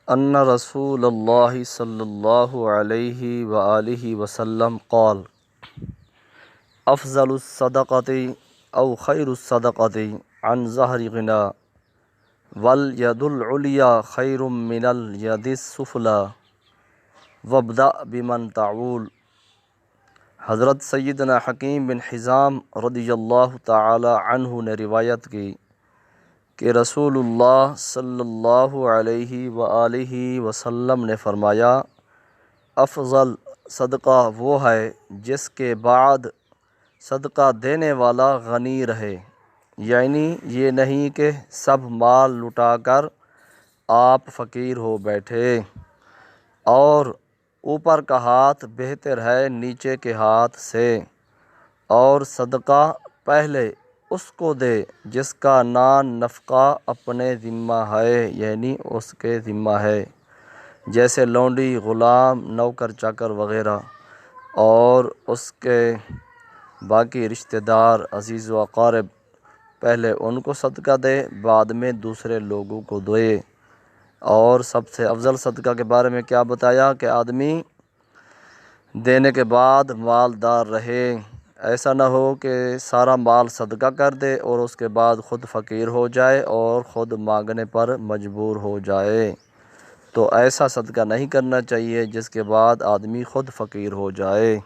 ان رسول اللہ صلی اللہ علیہ وآلہ وسلم قال افضل الصدقۃ او خیر الصدقۃ عن ظہر غنا والید العلیٰ خیر من الید السفلیٰ وابدأ بمن تعول۔ حضرت سیدنا حکیم بن حزام رضی اللہ تعالی عنہ نے روایت کی کہ رسول اللہ صلی اللہ علیہ وآلہ وسلم نے فرمایا، افضل صدقہ وہ ہے جس کے بعد صدقہ دینے والا غنی رہے، یعنی یہ نہیں کہ سب مال لٹا کر آپ فقیر ہو بیٹھے، اور اوپر کا ہاتھ بہتر ہے نیچے کے ہاتھ سے، اور صدقہ پہلے اس کو دے جس کا نان نفقہ اپنے ذمہ ہے، یعنی اس کے ذمہ ہے، جیسے لونڈی، غلام، نوکر چاکر وغیرہ، اور اس کے باقی رشتہ دار، عزیز و اقارب، پہلے ان کو صدقہ دے، بعد میں دوسرے لوگوں کو دے۔ اور سب سے افضل صدقہ کے بارے میں کیا بتایا کہ آدمی دینے کے بعد مالدار رہے، ایسا نہ ہو کہ سارا مال صدقہ کر دے اور اس کے بعد خود فقیر ہو جائے اور خود مانگنے پر مجبور ہو جائے، تو ایسا صدقہ نہیں کرنا چاہیے جس کے بعد آدمی خود فقیر ہو جائے۔